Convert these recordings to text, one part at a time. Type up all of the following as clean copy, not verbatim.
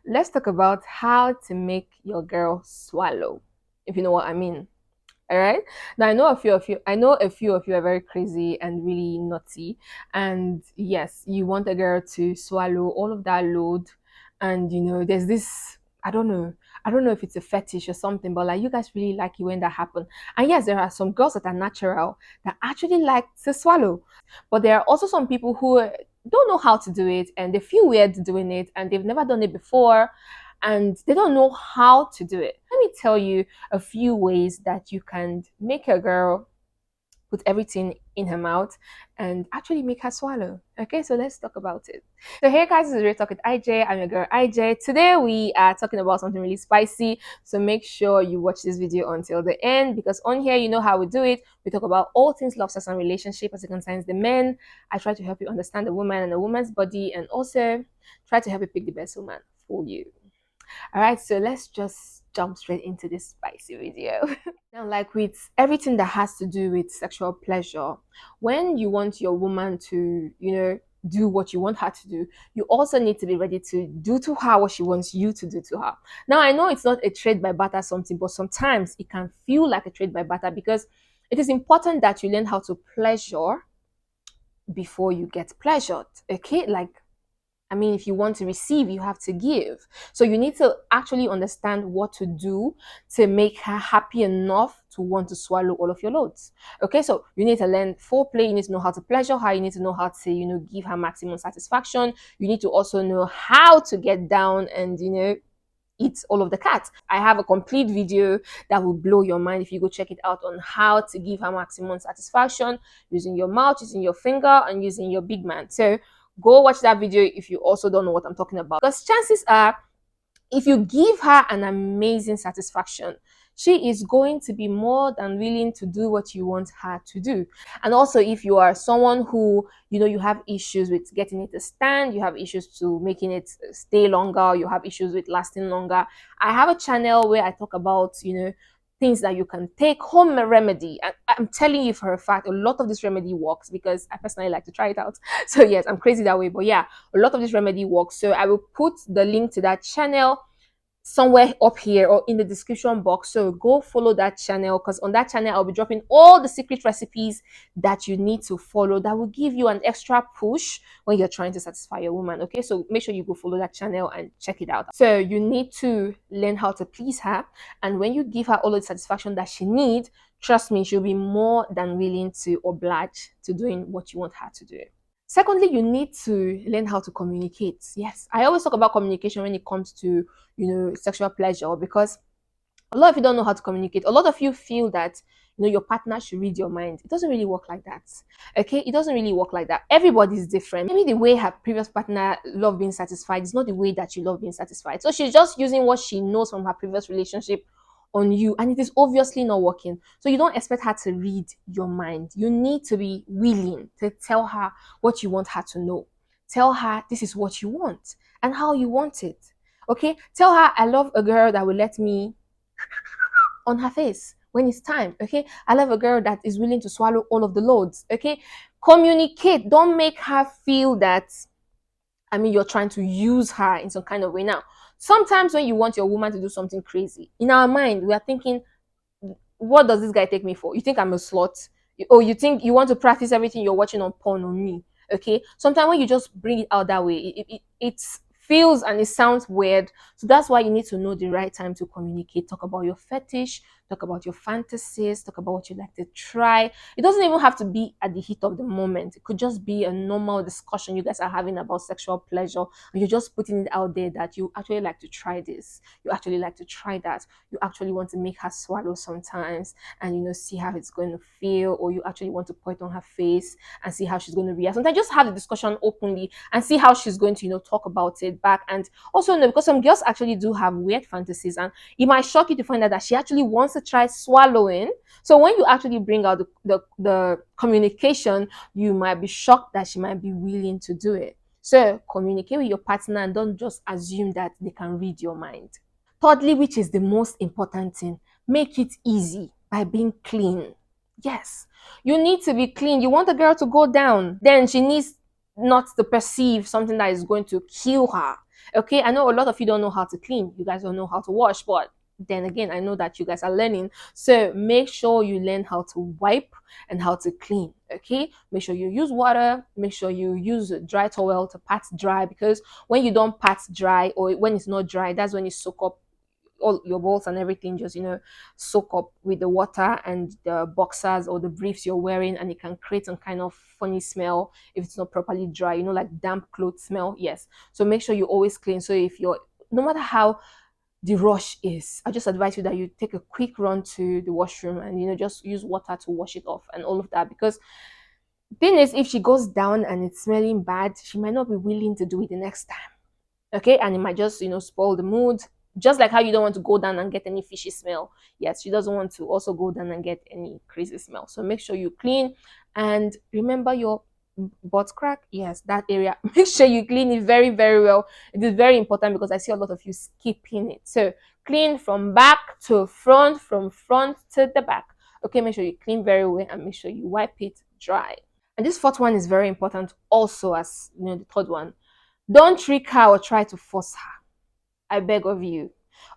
let's talk about how to make your girl swallow, if you know what I mean. All right. Now I know a few of you are very crazy and really naughty. And yes, you want a girl to swallow all of that load. And there's this, I don't know if it's a fetish or something, but like you guys really like it when that happens. And yes, there are some girls that are natural that actually like to swallow. But there are also some people who don't know how to do it and they feel weird doing it and they've never done it before and they don't know how to do it. Let me tell you a few ways that you can make a girl put everything in her mouth and actually make her swallow. Okay, so let's talk about it. So hey guys, this is Real Talk with IJ. I'm your girl IJ. Today we are talking about something really spicy. So make sure you watch this video until the end because on here you know how we do it. We talk about all things love, sex, and relationship as it concerns the men. I try to help you understand the woman and the woman's body and also try to help you pick the best woman for you. All right, so let's just jump straight into this spicy video. Now, like with everything that has to do with sexual pleasure, when you want your woman to, do what you want her to do, you also need to be ready to do to her what she wants you to do to her. Now, I know it's not a trade by barter something, but sometimes it can feel like a trade by barter because it is important that you learn how to pleasure before you get pleasured. Okay, if you want to receive, you have to give. So you need to actually understand what to do to make her happy enough to want to swallow all of your loads. Okay, so you need to learn foreplay, you need to know how to pleasure her, you need to know how to, give her maximum satisfaction. You need to also know how to get down and, eat all of the cats. I have a complete video that will blow your mind if you go check it out on how to give her maximum satisfaction using your mouth, using your finger, and using your big man. So go watch that video if you also don't know what I'm talking about. Because chances are, if you give her an amazing satisfaction, she is going to be more than willing to do what you want her to do. And also, if you are someone who, you have issues with getting it to stand, you have issues to making it stay longer, you have issues with lasting longer, I have a channel where I talk about, things that you can take home remedy. And I'm telling you for a fact, a lot of this remedy works because I personally like to try it out. So yes, I'm crazy that way. But yeah, a lot of this remedy works. So I will put the link to that channel somewhere up here or in the description box. So go follow that channel because on that channel I'll be dropping all the secret recipes that you need to follow that will give you an extra push when you're trying to satisfy your woman. Okay, so make sure you go follow that channel and check it out. So you need to learn how to please her, and when you give her all the satisfaction that she needs, trust me, she'll be more than willing to oblige to doing what you want her to do. Secondly, you need to learn how to communicate. Yes, I always talk about communication when it comes to, sexual pleasure because a lot of you don't know how to communicate. A lot of you feel that, your partner should read your mind. It doesn't really work like that. Okay, it doesn't really work like that. Everybody's different. Maybe the way her previous partner loved being satisfied is not the way that you love being satisfied. So she's just using what she knows from her previous relationship on you, and it is obviously not working. So you don't expect her to read your mind. You need to be willing to tell her what you want her to know. Tell her this is what you want and how you want it. Okay, tell her I love a girl that will let me on her face when it's time. Okay, I love a girl that is willing to swallow all of the loads. Okay, communicate. Don't make her feel that, you're trying to use her in some kind of way. Now, sometimes when you want your woman to do something crazy, in our mind, we are thinking, what does this guy take me for? You think I'm a slut? Or you think you want to practice everything you're watching on porn on me? Okay. Sometimes when you just bring it out that way, it feels and it sounds weird. So that's why you need to know the right time to communicate. Talk about your fetish, talk about your fantasies, talk about what you like to try. It doesn't even have to be at the heat of the moment. It could just be a normal discussion you guys are having about sexual pleasure, and you're just putting it out there that you actually like to try this, you actually like to try that, you actually want to make her swallow sometimes and see how it's going to feel, or you actually want to put it on her face and see how she's going to react. Sometimes just have the discussion openly and see how she's going to talk about it back. And also know, because some girls actually do have weird fantasies, and it might shock you to find out that she actually wants to try swallowing. So when you actually bring out the communication, you might be shocked that she might be willing to do it. So communicate with your partner and don't just assume that they can read your mind. Thirdly, which is the most important thing, make it easy by being clean. Yes, you need to be clean. You want a girl to go down, then she needs not to perceive something that is going to kill her. Okay, I know a lot of you don't know how to clean, you guys don't know how to wash, but then again, I know that you guys are learning. So make sure you learn how to wipe and how to clean. Okay, make sure you use water, make sure you use a dry towel to pat dry, because when you don't pat dry, or when it's not dry, that's when you soak up all your balls and everything, just soak up with the water and the boxers or the briefs you're wearing, and it can create some kind of funny smell if it's not properly dry, like damp clothes smell. Yes, so make sure you always clean. So if you're, no matter how the rush is, I just advise you that you take a quick run to the washroom and just use water to wash it off and all of that, because thing is, if she goes down and it's smelling bad, she might not be willing to do it the next time. Okay, and it might just spoil the mood, just like how you don't want to go down and get any fishy smell. Yes, she doesn't want to also go down and get any crazy smell. So make sure you clean, and remember your butt crack. Yes, that area, make sure you clean it very, very well. It is very important, because I see a lot of you skipping it. So clean from back to front, from front to the back. Okay, make sure you clean very well, and make sure you wipe it dry. And this fourth one is very important also, as the third one. Don't trick her or try to force her. I beg of you.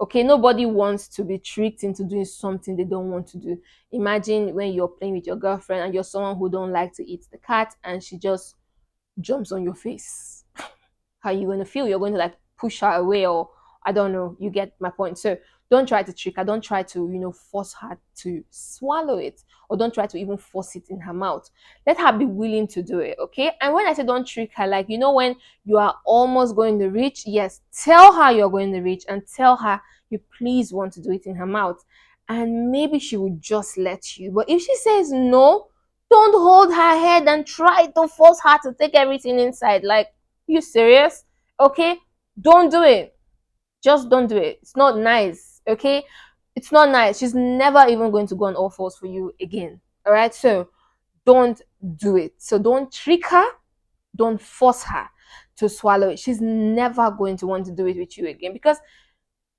Okay, nobody wants to be tricked into doing something they don't want to do. Imagine when you're playing with your girlfriend and you're someone who don't like to eat the cat, and she just jumps on your face. How are you going to feel? You're going to like push her away, or I don't know. You get my point. So don't try to trick her. Don't try to force her to swallow it, or don't try to even force it in her mouth. Let her be willing to do it. Okay. And when I say don't trick her, like when you are almost going to reach, yes, tell her you're going to reach, and tell her you please want to do it in her mouth, and maybe she will just let you. But if she says no, don't hold her head and try to force her to take everything inside. Like, you serious? Okay, don't do it. Just don't do it. It's not nice. Okay, it's not nice. She's never even going to go on all fours for you again. All right, so don't do it. So don't trick her, don't force her to swallow it. She's never going to want to do it with you again, because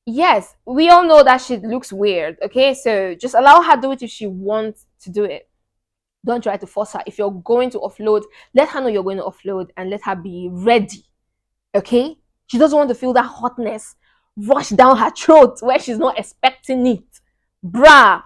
yes, we all know that shit looks weird. Okay, so just allow her do it if she wants to do it. Don't try to force her. If you're going to offload, let her know you're going to offload, and let her be ready. Okay, she doesn't want to feel that hotness rush down her throat where she's not expecting it, bruh.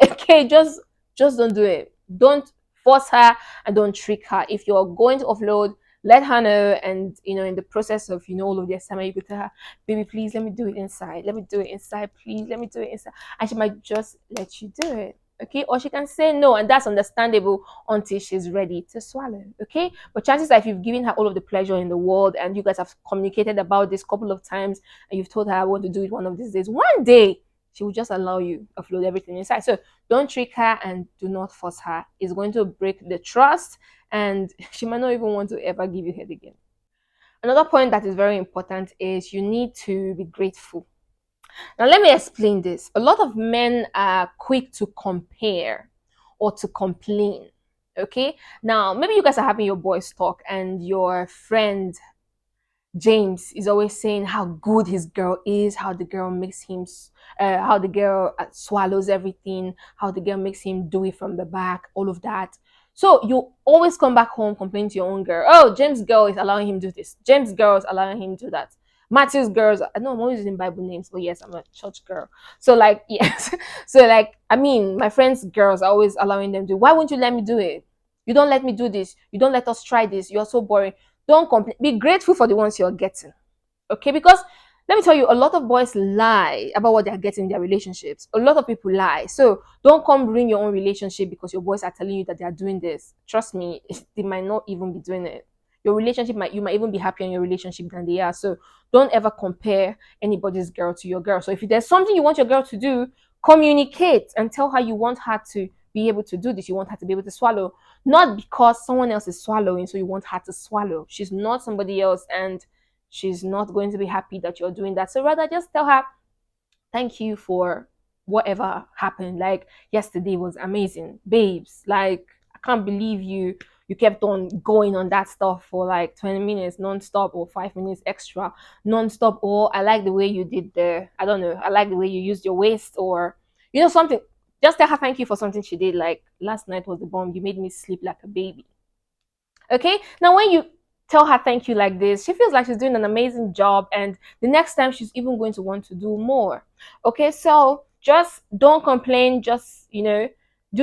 Okay, just don't do it. Don't force her, and don't trick her. If you're going to offload, let her know, and in the process of all of the assignment, you could tell her, baby, please let me do it inside, let me do it inside, please let me do it inside, and she might just let you do it. Okay, or she can say no, and that's understandable until she's ready to swallow. Okay, but chances are, if you've given her all of the pleasure in the world, and you guys have communicated about this couple of times, and you've told her, I want to do it one of these days, one day she will just allow you upload everything inside. So don't trick her, and do not force her. It's going to break the trust, and she might not even want to ever give you head again. Another point that is very important is you need to be grateful. Now, let me explain this. A lot of men are quick to compare or to complain. Okay. Now, maybe you guys are having your boys talk, and your friend James is always saying how good his girl is, how the girl makes him, how the girl swallows everything, how the girl makes him do it from the back, all of that. So you always come back home, complain to your own girl. Oh, James' girl is allowing him to do this. James' girl is allowing him to do that. Matthew's girls, I know I'm always using Bible names, but yes, I'm a church girl. So like, yes. So like, I mean, my friends' girls are always allowing them to do. Why won't you let me do it? You don't let me do this. You don't let us try this. You're so boring. Don't complain. Be grateful for the ones you're getting. Okay, because let me tell you, a lot of boys lie about what they're getting in their relationships. A lot of people lie. So don't come ruin your own relationship because your boys are telling you that they are doing this. Trust me, they might not even be doing it. Your relationship you might even be happier in your relationship than they are. So don't ever compare anybody's girl to your girl. So if there's something you want your girl to do, communicate and tell her you want her to be able to do this. You want her to be able to swallow, not because someone else is swallowing, so you want her to swallow. She's not somebody else, and she's not going to be happy that you're doing that. So rather just tell her, thank you for whatever happened. Like, yesterday was amazing, babes. Like, I can't believe you kept on going on that stuff for like 20 minutes non-stop, or 5 minutes extra non-stop. Or I like the way you did I don't know, I like the way you used your waist, or something. Just tell her thank you for something she did. Like, last night was the bomb, you made me sleep like a baby. Okay, now when you tell her thank you like this. She feels like she's doing an amazing job, and the next time she's even going to want to do more. Okay, so just don't complain, just do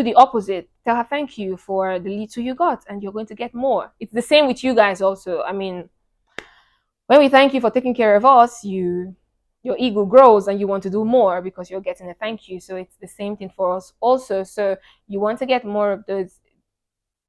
the opposite. Tell her thank you for the little you got, and you're going to get more. It's the same with you guys also. I mean, when we thank you for taking care of us, your ego grows and you want to do more because you're getting a thank you. So it's the same thing for us also. So you want to get more of those,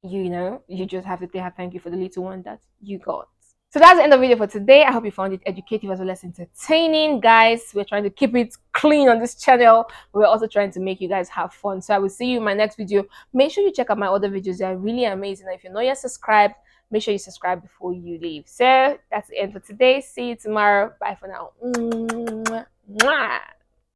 you just have to say thank you for the little one that you got. So that's the end of the video for today. I hope you found it educative as well as entertaining. Guys, we're trying to keep it clean on this channel. We're also trying to make you guys have fun. So I will see you in my next video. Make sure you check out my other videos. They are really amazing. And if you're not yet subscribed, make sure you subscribe before you leave. So that's the end for today. See you tomorrow. Bye for now. Mwah.